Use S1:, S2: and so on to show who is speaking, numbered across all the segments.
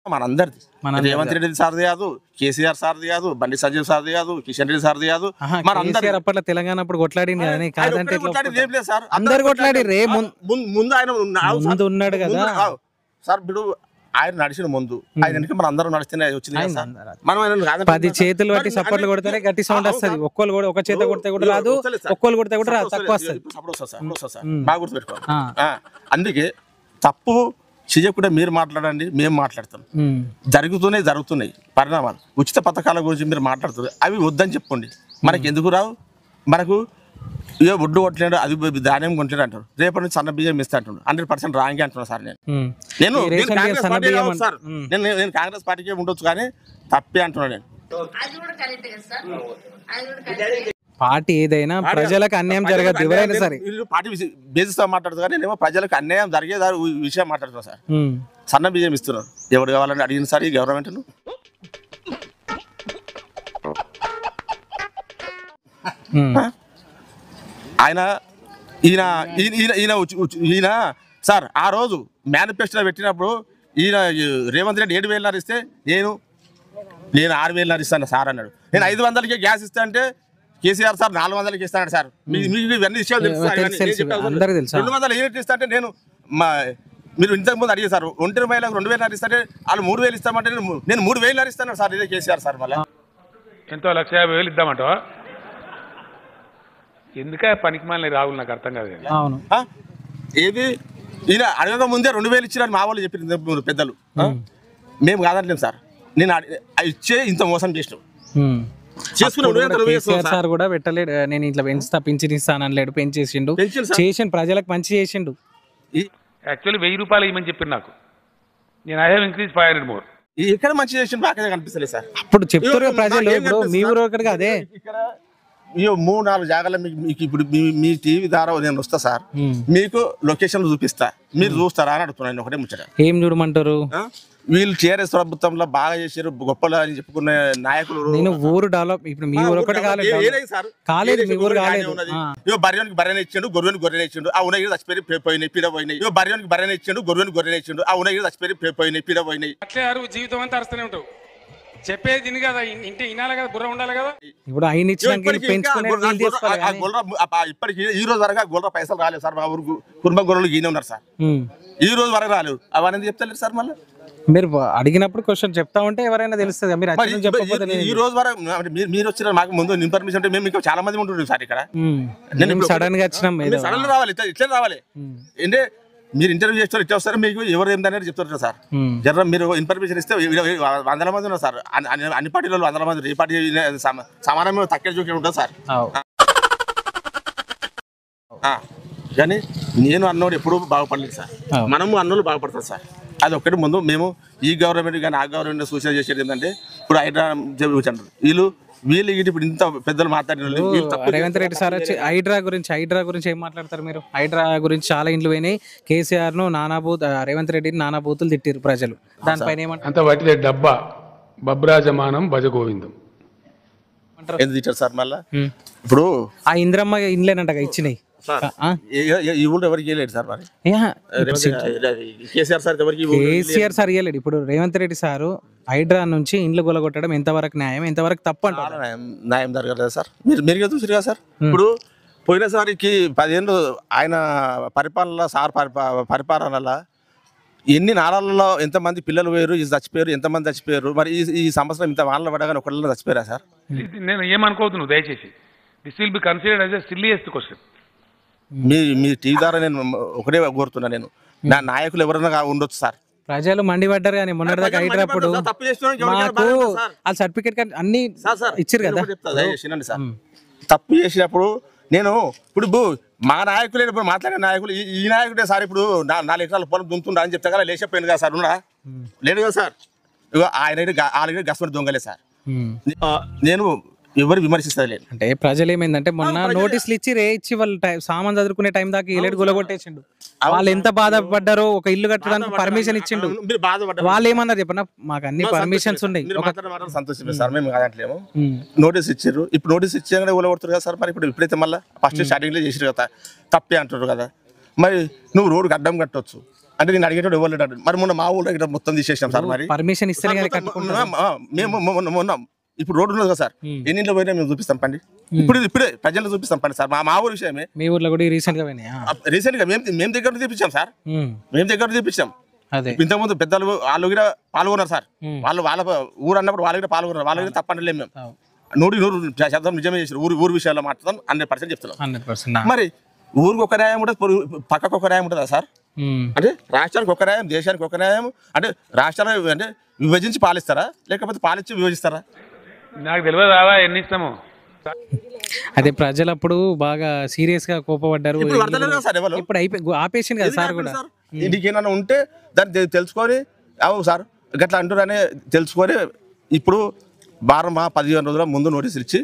S1: మనందరిది. రేవంత్ రెడ్డి సార్ది కాదు, కేసీఆర్ సార్ది కాదు, బండి సంజయ్ సార్ది కాదు, కిషన్ రెడ్డి సార్ది కాదు.
S2: అప్పట్లో తెలంగాణ అప్పుడు కొట్లాడింది కానీ కాదంటే
S1: సార్
S2: అందరు కొట్లాడి రే
S1: ముందు ఆయన
S2: ముందు ఉన్నాడు కదా
S1: సార్. ఇప్పుడు ఆయన నడిచిన ముందు ఆయన మన అందరం నడిస్తేనే వచ్చింది. మనం
S2: 10 చేతులు బట్టి సపోర్ట్లు కొడితేనే గట్టి సౌండ్ వస్తుంది. ఒక్కళ్ళు కూడా ఒక చేత కొడితే కూడా రాదు, ఒక్కళ్ళు కొడితే కూడా రాదు, తక్కువ వస్తుంది.
S1: బాగా గుర్తుపెట్టుకోవాలి. అందుకే తప్పు చేయకుండా మీరు మాట్లాడండి, మేము మాట్లాడతాం. జరుగుతున్నాయి పరిణామాలు. ఉచిత పథకాల గురించి మీరు మాట్లాడుతున్నారు, అవి వద్దని చెప్పండి. మనకి ఎందుకు రావు? మనకు ఏ ఒడ్డు కొట్టలేడు, అది ధాన్యం కొట్టలేడు అంటారు. రేపటి నుంచి సన్న బియ్యం ఇస్తా అంటున్నాడు. 100% రాంగే అంటున్నాను సార్. నేను కాంగ్రెస్ పార్టీకే ఉండొచ్చు కానీ తప్పే అంటున్నాను నేను.
S2: పార్టీ ఏదైనా ప్రజలకు అన్యాయం జరగదు ఎవరైనా సరే.
S1: పార్టీ బేసిస్ మాట్లాడుతుంది కానీ నేనేమో ప్రజలకు అన్యాయం జరిగే విషయం మాట్లాడుతున్నా సార్. సన్న బియ్యం ఇస్తున్నారు, ఎవరు కావాలని అడిగిన సార్ ఈ గవర్నమెంట్. ఈయన సార్ ఆ రోజు మేనిఫెస్టోలో పెట్టినప్పుడు ఈయన రేవంత్ రెడ్డి 7,000 ఇస్తే నేను 6,000 ఇస్తాను సార్ అన్నాడు. నేను 500కే గ్యాస్ ఇస్తా అంటే కేసీఆర్ సార్ 400కి ఇస్తాడు సార్. మీకు ఇవన్నీ విషయాలు తెలుసు. 200 యూనిట్ ఇస్తా అంటే మీరు ఇంతకుముందు అడిగారు సార్. 1 రూపాయలకు 2,000 ఇస్తే వాళ్ళు 3,000 ఇస్తామంటే నేను 3,000 ఇస్తాను సార్. ఇదే కేసీఆర్ సార్. మళ్ళీ
S3: ఎంతో 1,50,000 ఇద్దామంట. ఎందుక పనికి మళ్ళీ రాహుల్ నాకు అర్థం కాదు.
S1: ఏది ఈయన అడగక ముందే 2,000 ఇచ్చినని మా వాళ్ళు చెప్పారు పెద్దలు. మేము కాదంటలేము సార్. నేను ఇచ్చే ఇంత మోసం చేసినాం.
S2: సార్ కూడా పెట్టలేడు, నేను ఇట్లా పెంచుతా పింఛన్ ఇస్తాను అనలేడు. పెంచేసిండు, చేసిండు, ప్రజలకు మంచి చేసిండు.
S3: యాక్చువల్లీ 1,000 రూపాయలు ఇవ్వమని చెప్పారు నాకు. నేను ఐ హావ్ ఇంక్రీజ్ 500 మోర్.
S1: ఇక్కడ మంచి చేసిండు నాకైతే కనిపిస్తలేదు సార్.
S2: అప్పుడు చెప్తారు ప్రజలు. ఇప్పుడు మీ ఊరు ఒకటి అదే
S1: 3-4 జాగాలో మీకు ఇప్పుడు మీ టీవీ ద్వారా నేను వస్తా సార్, మీకు లొకేషన్ చూపిస్తా, మీరు చూస్తారా అని అడుగుతున్నాను. ఒకటే ముచ్చట.
S2: ఏం చూడమంటారు?
S1: వీళ్ళు టీఆర్ఎస్ ప్రభుత్వంలో బాగా చేశారు, గొప్పలు అని చెప్పుకునే నాయకులు.
S2: నేను ఊరు డెవలప్ ఇప్పుడు మీ ఊరు ఒకటి కాలేదు, మీ ఊరు కాలేదు.
S1: బర్రెనికి బర్రెని ఇచ్చిండు, గొర్రెని ఇచ్చిండు, ఆ ఉన్నాయి చచ్చిపోయి పోయినాయి, పీడ పోయినాయి. బర్రెనికి బర్రెని ఇచ్చిండు, గొర్రెని ఇచ్చిండు, ఆ ఉన్నాయి చచ్చిపోయి పోయినాయి, పీడ పోయినాయి.
S3: అట్లే జీవితం అంతా అరుస్తూనే ఉంటావు. చెప్పేది తిని కదా, ఇంటి వినాలి కదా, బుర్ర ఉండాలి కదా.
S2: ఇప్పుడు ఆయన
S1: ఇప్పటికి ఈ రోజు వరకు గొర్రె పైసలు రాలేదు సార్. మా ఊరు కుటుంబ గొర్రెలు ఈయన ఉన్నారు సార్. ఈ రోజు వరకు రాలేదు. అవన్నీ చెప్తలేదు సార్. మళ్ళీ
S2: మీరు అడిగినప్పుడు క్వశ్చన్ చెప్తా ఉంటే ఎవరైనా తెలుస్తుంది.
S1: ఈ రోజు వరకు మీరు వచ్చిన మాకు ముందు ఇన్ఫర్మేషన్ అంటే మేము ఇంకా చాలా మంది ఉంటుండే సార్ ఇక్కడ.
S2: సడన్ గా వచ్చినాం,
S1: సడన్ రావాలి, ఇట్లా రావాలి. అంటే మీరు ఇంటర్వ్యూ చేస్తారు, ఇట్లా వస్తారు, మీకు ఎవరు ఏంటనేది చెప్తారు సార్. జర మీరు ఇన్ఫర్మేషన్ ఇస్తే 100 మంది ఉన్నారు సార్. అన్ని పార్టీలో 100 మంది, ఏ పార్టీ సమానమే తక్కువ చూసి ఉంటుంది సార్. కానీ నేను అన్నోడు ఎప్పుడు బాగుపడలేదు సార్. మనము అన్నోళ్ళు బాగుపడతారు సార్. అది ఒక్కటి ముందు మేము ఈ గవర్నమెంట్ కానీ ఆ గవర్నమెంట్ సూచన చేసేది ఏంటంటే ఇప్పుడు హైడ్రా చెప్తారు వీళ్ళు ఇప్పుడు ఇంత పెద్దలు మాట్లాడిన
S2: రేవంత్ రెడ్డి సార్ వచ్చి హైడ్రా గురించి ఏం మాట్లాడతారు మీరు? హైడ్రా గురించి చాలా ఇండ్లు పోయినాయి. కేసీఆర్ ను రేవంత్ రెడ్డిని నానా బూతులు తిట్టారు ప్రజలు. దానిపైన ఏమంటారు?
S3: అంత వాటిదే డబ్బా బబ్రాజమానం భజగోవిందం
S1: ఎందుకు తిట్టారు సార్? మళ్ళా ఇప్పుడు
S2: ఆ ఇంద్రమ్మ ఇండ్లేనంట ఇచ్చినాయి.
S1: ఈ ఊళ్ళో ఎవరికి ఇవ్వలేదు సార్. మరి కేసీఆర్
S2: సార్ ఇవ్వలేడు. ఇప్పుడు రేవంత్ రెడ్డి సారు హైడ్రా నుంచి ఇండ్లు గొలగొట్టడం ఎంతవరకు న్యాయం, ఎంతవరకు తప్పు అంటారు?
S1: న్యాయం జరగలేదు సార్. మీరు చూసారు కదా సార్. ఇప్పుడు పోయినసారికి 10 ఏళ్ళు ఆయన పరిపాలనలో ఎన్ని నాళాలలో ఎంతమంది పిల్లలు పోయారు, చచ్చిపోయారు, ఎంతమంది చచ్చిపోయారు. మరి ఈ సంవత్సరం ఇంత వానలు పడగానే ఒకళ్ళు చచ్చిపోయారా సార్?
S3: నేను ఏమనుకోవద్దు దయచేసి. This will be considered as a silliest question.
S1: మీ టీవీ ద్వారా నేను ఒకటే కోరుతున్నా, నేను నా నాయకులు ఎవరైనా ఉండొచ్చు సార్.
S2: ప్రజలు మండిపడ్డారు కానీ మొన్నటిదాకా హైడ్రాప్పుడు మాకు ఆ సర్టిఫికేట్ అన్ని ఇచ్చారు కదా.
S1: తప్పు చేసినప్పుడు నేను ఇప్పుడు మా నాయకులే ఇప్పుడు మాట్లాడే నాయకులు ఈ నాయకుడే సార్. ఇప్పుడు 4 ఎకరాల పొలం దుంతుండ అని చెప్తా కదా, లేచిపోయింది కదా సార్. ఉన్నా లేదు కదా సార్. ఆయన ఆల్రెడీ గస్పడి దొంగలే సార్. నేను ఎవరు విమర్శిస్తలేదు.
S2: అంటే ప్రజలు ఏమైందంటే మొన్న నోటీసులు ఇచ్చి వాళ్ళు సామాన్ చదువుకునే టైం దాకా ఇల్లు గొలగొట్టేసిండు. వాళ్ళు ఎంత బాధపడ్డారో. ఒక ఇల్లు కట్టడానికి పర్మిషన్ ఇచ్చిండు. వాళ్ళు ఏమన్నారు చెప్పండి, మాకు అన్ని పర్మిషన్స్ ఉన్నాయి.
S1: సంతోషమే సార్, మేము కాదంటలేము. నోటీస్ ఇచ్చారు. ఇప్పుడు నోటీస్ ఇచ్చాక ఊలగొడుతారు కదా సార్. మరి ఇప్పుడు ఇప్పుడైతే మళ్ళీ ఫస్ట్ స్టార్టింగ్ లో చేసారు కదా, తప్పే అంటారు కదా. మరి నువ్వు రోడ్డు అడ్డం కట్టవచ్చు, అంటే నేను అడిగేటప్పుడు ఎవరు లేడు. మరి మొన్న మా ఊళ్ళో ఇక్కడ మొత్తం తీసేసాం సార్. మరి
S2: పర్మిషన్ ఇస్తేనే కదా కట్టుకుంటారు.
S1: మేము మొన్న ఇప్పుడు రోడ్డు ఉన్నది కదా సార్, ఎన్ని ఇంట్లో పోయినా మేము చూపిస్తాం పండి. ఇప్పుడే ప్రజలు చూపిస్తాం పండి సార్. మా ఊరు విషయమే.
S2: మీ ఊర్లో కూడా రీసెంట్ గా
S1: మేము దగ్గర చూపించాం సార్. మేము దగ్గర చూపించాం.
S2: అదే
S1: ఇంతకుముందు పెద్దలు వాళ్ళు కూడా పాల్గొన్నారు సార్. వాళ్ళ ఊరు అన్నప్పుడు వాళ్ళు కూడా పాల్గొన్నారు. వాళ్ళు కూడా తప్పనలేము మేము. 100% నిజమే చేసారు. ఊరు విషయాల్లో మాట్లాడతాం 100% చెప్తున్నాం.
S2: 100%.
S1: మరి ఊరికి ఒక న్యాయం ఉంటుంది, పక్కకు ఒక న్యాయం ఉంటుందా సార్? అంటే రాష్ట్రానికి ఒక న్యాయం, దేశానికి ఒక న్యాయం. అంటే రాష్ట్రాలు అంటే విభజించి పాలిస్తారా లేకపోతే పాలించి విభజిస్తారా?
S3: నాకు తెలియదు రావా ఎన్ని ఇష్టమో.
S2: అదే ప్రజలు అప్పుడు బాగా సీరియస్ గా కోపపడ్డారు. ఇప్పుడు ఆపేసింది కదా సార్ కూడా.
S1: ఇంటికి ఏమైనా ఉంటే దాన్ని తెలుసుకొని అవు సార్ గట్లా అంటున్నారని తెలుసుకొని ఇప్పుడు 15 రోజుల ముందు నోటీసులు ఇచ్చి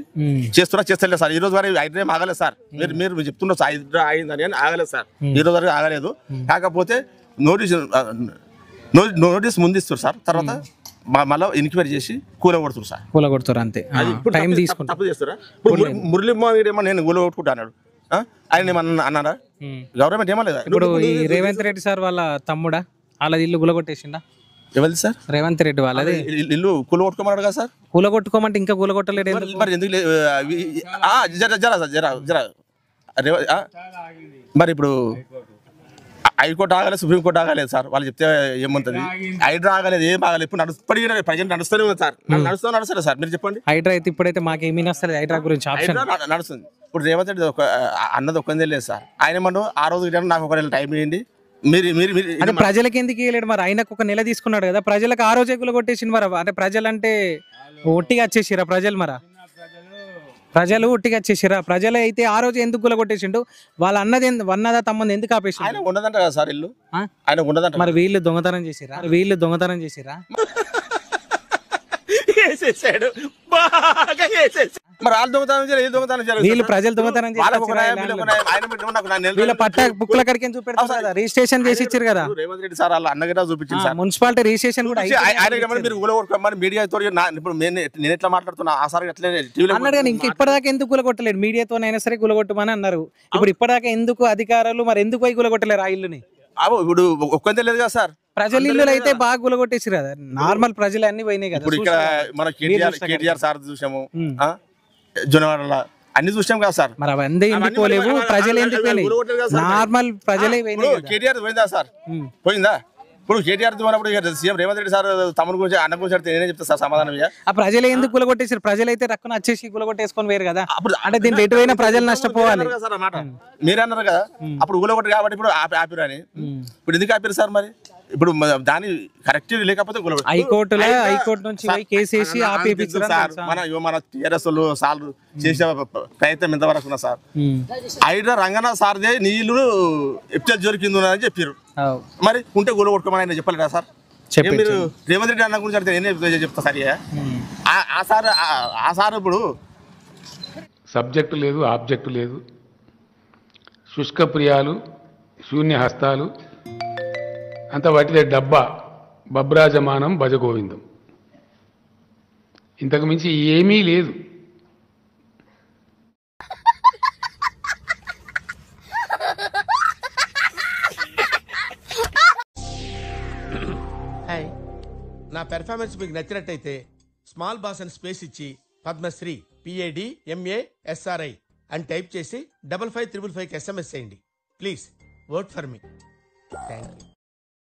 S1: చేస్తలేదు సార్. ఈ రోజు వరకు హైడ్రా ఆగలేదు సార్. మీరు చెప్తున్నారు హైడ్రా అయిందని అని ఆగలేదు సార్. ఈ రోజు వరకు ఆగలేదు. కాకపోతే నోటీస్ ముందు ఇస్తారు సార్. తర్వాత మళ్ళీ ఎంక్వైరీ చేసి కూలగొడుతున్నారు సార్.
S2: కూలగొడుతారు అంతే. టైం తీసుకుంటారు.
S1: తప్పు చేస్తారా? మురళీమో ఏమో నేను కూలగొట్టుకుంటా అన్నాడు. ఆయన ఏమన్నా అన్నారా? గవర్నమెంట్ ఏమన్నా?
S2: ఇప్పుడు ఈ రేవంత్ రెడ్డి సార్ వాళ్ళ తమ్ముడా వాళ్ళది ఇల్లు కూలగొట్టేసిండా?
S1: ఎవరిది సార్?
S2: రేవంత్ రెడ్డి వాళ్ళది
S1: ఇల్లు కూలగొట్టుకోమన్నాడు కదా సార్.
S2: కూలగొట్టుకోమంటే ఇంకా కూలగొట్టలేడు.
S1: మరి ఎందుకు జరా మరి ఇప్పుడు హైకోర్టు ఆగలేదు, సుప్రీంకోర్టు ఆగలేదు సార్. వాళ్ళు చెప్తే ఏముంటుంది? హైడ్రా ఆగలేదు, ఏం ఆగలేదు. ఇప్పుడు ఇప్పటికీ ప్రజెంట్ నడుస్తూనే ఉంది సార్. నడుస్తుంది సార్. మీరు చెప్పండి.
S2: హైడ్రా అయితే ఇప్పుడైతే మాకేమీ నచ్చలేదు. హైడ్రా గురించి ఆప్షన్
S1: నడుస్తుంది. ఇప్పుడు రేవంత్ రెడ్డి అన్నది ఒక్కందే లేదు సార్. ఆయన మనం ఆ రోజు నాకు ఒక నెల టైం ఇవ్వండి.
S2: అంటే ప్రజలకి ఎందుకు ఇవ్వలేడు మరి? ఆయనకు ఒక నెల తీసుకున్నాడు కదా. ప్రజలకు ఆ రోజే కొట్టేసింది మరి. అంటే ప్రజలంటే ఒట్టిగా వచ్చేసిరా ప్రజలు? ప్రజలు ఒట్టిగా వచ్చేసిరా? ప్రజలు అయితే ఆ రోజు ఎందుకు కొట్టేసిండు? వాళ్ళ అన్నదా తమ్మంది ఎందుకు ఆపేసి?
S1: ఆయన ఉండదంట కదా సార్ ఇల్లు. ఆయన ఉండదంట.
S2: మరి వీళ్ళు దొంగతనం చేసిరా?
S1: మరి వాళ్ళు దొంగతనం
S2: వీళ్ళు ప్రజలు దొంగతనం వీళ్ళ పట్ట బుక్ల కడికి చూపెడతారు కదా. రిజిస్ట్రేషన్ చేసి ఇచ్చారు కదా
S1: రేవంత్ రెడ్డి సార్. వాళ్ళ అన్నగా చూపించింది సార్.
S2: మున్సిపాలిటీ రిజిస్ట్రేషన్ కూడా
S1: మీరు కూలగొట్టుకోమని మీడియాతో ఇప్పుడు నేను ఎట్లా మాట్లాడుతున్నా ఆ సార్
S2: అన్నాడు కానీ ఇంకా ఇప్పటిదాకా ఎందుకు కూలగొట్టలేడు? మీడియాతోనైనా సరే కూలగొట్టమని అన్నారు. ఇప్పుడు ఇప్పటిదాకా ఎందుకు అధికారులు మరి ఎందుకు పోయి కూలగొట్టలేరు ఆ ఇల్లుని?
S1: ఇప్పుడు ఒక్కంతే లేదు కదా సార్.
S2: ప్రజల ఇల్లు అయితే బాగా కూలగొట్టేసి కదా. నార్మల్ ప్రజలు అన్ని పోయినాయి కదా.
S1: ఇప్పుడు ఇక్కడ మన కేటీఆర్ సార్ చూసాము, జొన్నవాడల అన్ని చూసాం కదా సార్.
S2: మరి అవన్నీ ఎందుకు పోలేవు? ప్రజలు ఎందుకు పోయినాయి? నార్మల్ ప్రజలే పోయినాయి.
S1: కేటీఆర్ పోయిందా సార్? పోయిందా? ఇప్పుడు కేటీఆర్ పోయినప్పుడు సీఎం రేవంత్ రెడ్డి సార్ తమ్ముడు గురించి అన్న గురించి నేనే చెప్తా సార్ సమాధానం.
S2: ఆ ప్రజలు ఎందుకు కూలగొట్టేసారు? ప్రజలు అయితే రక్కున వచ్చేసి కూలగొట్టేసుకొని వేరు కదా. అంటే దీంట్లో ఎటువైనా ప్రజలు నష్టపోవాలి.
S1: మీరే అన్నారు కదా అప్పుడు కూలగొట్టు కాబట్టి ఇప్పుడు ఆపిరు అని. ఇప్పుడు ఎందుకు ఆపిరు సార్? మరి ఇప్పుడు దాని కరెక్ట్ లేకపోతే
S2: హైకోర్టు నుంచి కేసు వేసి
S1: మన టీఆర్ఎస్ సార్ చేసే ప్రయత్నం ఎంతవరకు ఉన్నా సార్. హైడ్రా రంగనా సార్దే నీళ్లు ఎప్టల్ జోరికింది అని చెప్పారు. మరి ఉంటే గొడవ కొట్టుకోమని ఆయన చెప్పలేదా సార్? మీరు రేవంత్ రెడ్డి అన్న గురించి అడితే నేనే చెప్తా సార్. ఆ సార్ ఇప్పుడు
S3: సబ్జెక్టు లేదు, ఆబ్జెక్టు లేదు, శుష్క ప్రియాలు, శూన్య హస్తాలు, అంత వాటిదే డబ్బా, బబ్రాజమానం, భజగోవిందం. ఇంతకు మించి ఏమీ లేదు.
S4: నా పెర్ఫార్మెన్స్ మీకు నచ్చినట్టయితే స్మాల్ బాస్ అని స్పేస్ ఇచ్చి పద్మశ్రీ PADMASRI అని టైప్ చేసి 5555 SMS చేయండి. Please work for me. Thank you.